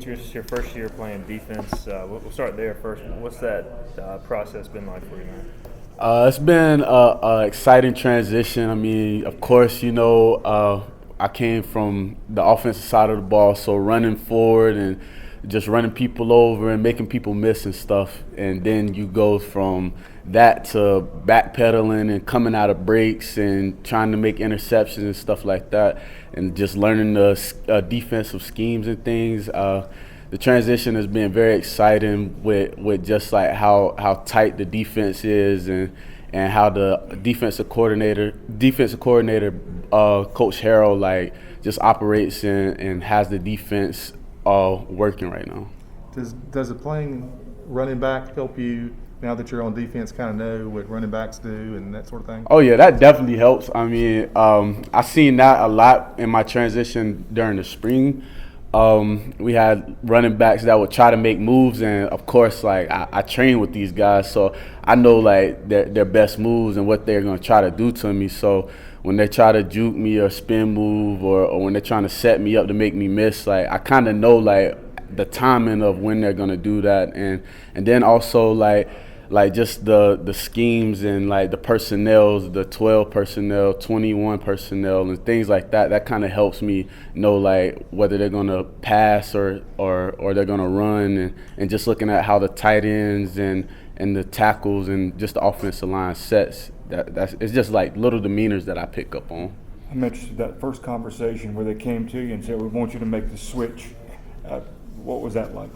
Demetrius, your first year playing defense. We'll start there first. What's that process been like for you, man? It's been a exciting transition. I mean, of course, I came from the offensive side of the ball, so running forward and just running people over and making people miss and stuff. And then you go from that to backpedaling and coming out of breaks and trying to make interceptions and stuff like that, and just learning the defensive schemes and things. The transition has been very exciting with just like how tight the defense is and how the defensive coordinator Coach Harrell like just operates and has the defense working right now. Does it playing running back help you now that you're on defense, kind of know what running backs do and that sort of thing? Oh yeah, that definitely helps. I mean, I seen that a lot in my transition during the spring. We had running backs that would try to make moves, and of course, like I train with these guys, so I know like their best moves and what they're gonna try to do to me. So when they try to juke me or spin move, or when they're trying to set me up to make me miss, like I kind of know like the timing of when they're gonna do that, and then also like just the schemes and like the personnels, the 12 personnel, 21 personnel, and things like that. That kind of helps me know like whether they're gonna pass or they're gonna run, and just looking at how the tight ends and the tackles and just the offensive line sets. It's just like little demeanors that I pick up on. I'm interested in that first conversation where they came to you and said, "We want you to make the switch." What was that like?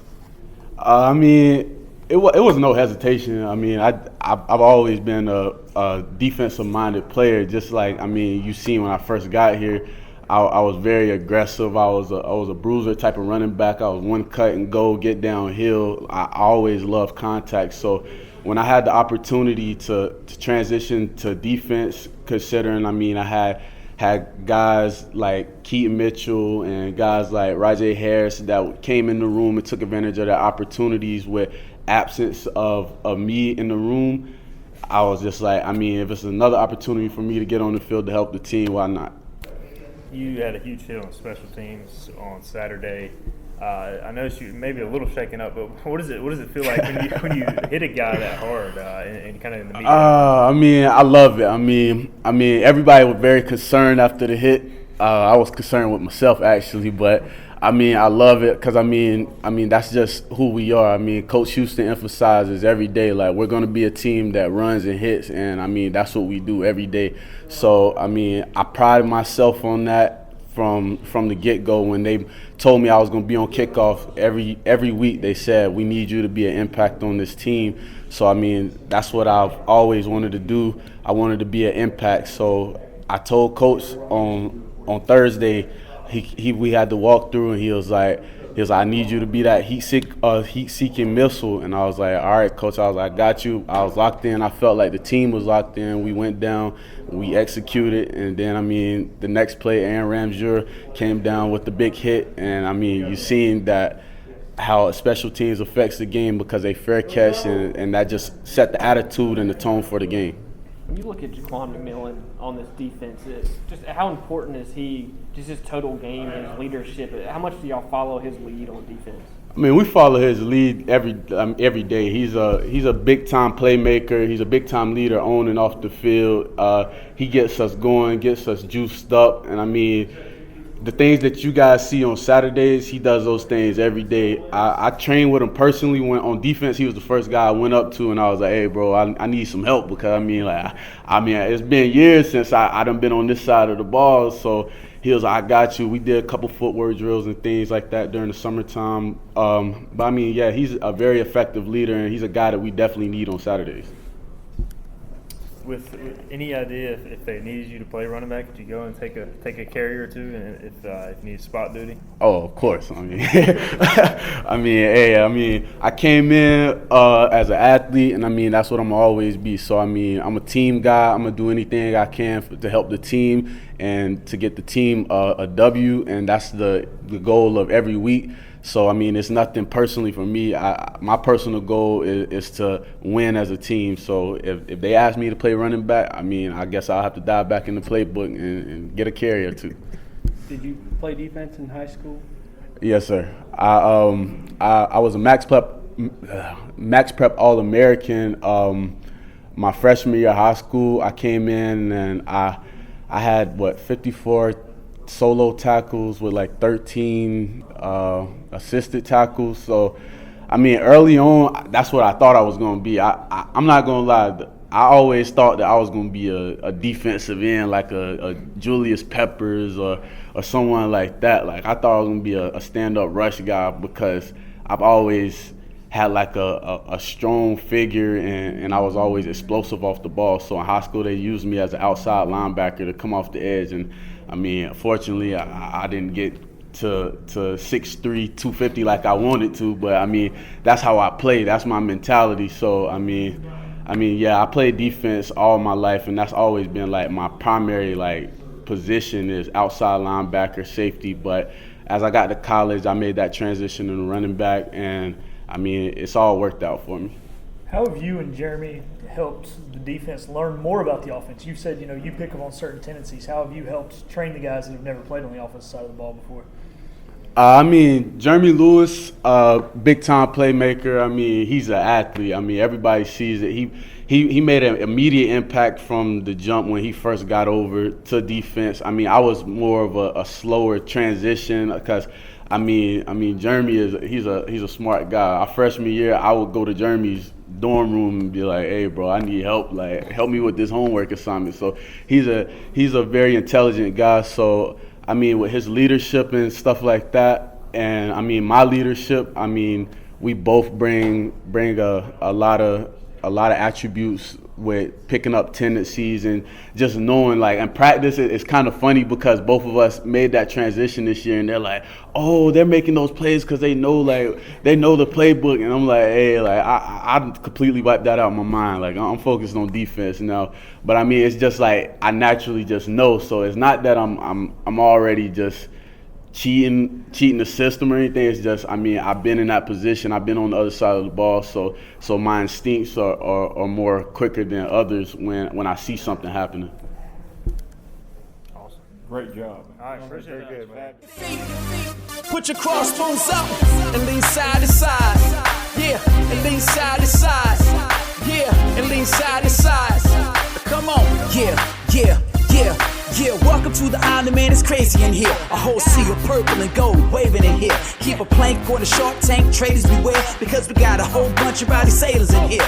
I mean, it was no hesitation. I mean, I've always been a defensive-minded player. Just like, I mean, you seen when I first got here, I was very aggressive. I was a bruiser type of running back. I was one cut and go, get downhill. I always loved contact. So when I had the opportunity to transition to defense, considering, I mean, I had guys like Keaton Mitchell and guys like Rajay Harris that came in the room and took advantage of their opportunities with absence of me in the room. I was just like, I mean, if it's another opportunity for me to get on the field to help the team, why not? You had a huge hit on special teams on Saturday. I noticed you maybe a little shaken up, but what does it feel like when you hit a guy that hard and kind of in the media? I mean, I love it. I mean, everybody was very concerned after the hit. I was concerned with myself actually, but I mean, I love it because I mean that's just who we are. I mean, Coach Houston emphasizes every day like we're going to be a team that runs and hits, and I mean that's what we do every day. So I mean, I pride myself on that from the get-go. When they told me I was going to be on kickoff every week, they said we need you to be an impact on this team. So I mean, that's what I've always wanted to do. I wanted to be an impact. So I told Coach on Thursday. We had to walk through, and he was like, I need you to be that heat-seeking missile. And I was like, all right, Coach. I was like, I got you. I was locked in. I felt like the team was locked in. We went down. We executed. And then, I mean, the next play, Aaron Ramsey came down with the big hit. And, I mean, you seen that how special teams affects the game because they fair catch, and that just set the attitude and the tone for the game. When you look at Jaquan McMillan on this defense, just how important is he, just his total game, his leadership? How much do y'all follow his lead on defense? I mean, we follow his lead every day. He's a big-time playmaker. He's a big-time leader on and off the field. He gets us going, gets us juiced up. And, I mean, the things that you guys see on Saturdays, he does those things every day. I trained with him personally. When on defense, he was the first guy I went up to, and I was like, "Hey, bro, I need some help," because I mean, it's been years since I done been on this side of the ball. So he was like, "I got you." We did a couple footwork drills and things like that during the summertime. But I mean, yeah, he's a very effective leader, and he's a guy that we definitely need on Saturdays. With any idea if they needed you to play running back, could you go and take a carry or two, and if you need spot duty? Oh, of course. I mean, I came in as an athlete, and I mean that's what I'm gonna always be. So I mean, I'm a team guy. I'm gonna do anything I can to help the team and to get the team a W, and that's the goal of every week. So, I mean, it's nothing personally for me. My personal goal is to win as a team. So, if they ask me to play running back, I mean, I guess I'll have to dive back in the playbook and get a carry or two. Did you play defense in high school? Yes, sir. I was a Max Prep All-American my freshman year of high school. I came in and I had 54 solo tackles with like 13 assisted tackles. So, I mean, early on, that's what I thought I was going to be. I'm not going to lie. I always thought that I was going to be a defensive end, like a Julius Peppers or someone like that. Like, I thought I was going to be a stand-up rush guy because I've always had like a strong figure and I was always explosive off the ball. So in high school, they used me as an outside linebacker to come off the edge. And, I mean, fortunately, I didn't get to 6'3", 250 like I wanted to. But, I mean, that's how I play. That's my mentality. So, I mean, yeah, I played defense all my life, and that's always been like my primary like position is outside linebacker, safety. But as I got to college, I made that transition into running back, and I mean, it's all worked out for me. How have you and Jeremy helped the defense learn more about the offense? You said, you pick up on certain tendencies. How have you helped train the guys that have never played on the offensive side of the ball before? I mean, Jeremy Lewis, big-time playmaker. I mean, he's an athlete. I mean, everybody sees it. He made an immediate impact from the jump when he first got over to defense. I mean, I was more of a slower transition because, I mean, Jeremy he's a smart guy. Our freshman year, I would go to Jeremy's dorm room and be like, "Hey, bro, I need help. Like, help me with this homework assignment." So he's a very intelligent guy. So, I mean, with his leadership and stuff like that, and I mean my leadership, I mean we both bring a lot of attributes with picking up tendencies and just knowing, like, in practice it's kind of funny because both of us made that transition this year and they're like, oh, they're making those plays because they know the playbook, and I'm like, hey, like I completely wiped that out of my mind. Like, I'm focused on defense now. But I mean, it's just like I naturally just know. So it's not that I'm already just cheating the system or anything. It's just, I mean, I've been in that position. I've been on the other side of the ball, so my instincts are more quicker than others when I see something happening. Awesome. Great job. All right, appreciate Very it. good, man. Put your crossbones up and lean side to side. Yeah, and lean side to side. Yeah, and lean side to side. Come on. Yeah. Welcome to the island, man. It's crazy in here. A whole sea of purple and gold waving in here. Keep a plank on the shark tank, traders beware, because we got a whole bunch of rowdy sailors in here.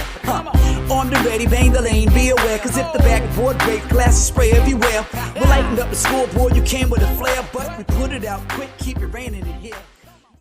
Armed and ready, bang the lane, be aware, cause if the backboard break, glasses spray everywhere. We'll lighten up the scoreboard, you came with a flare, but we put it out quick, keep it raining in here.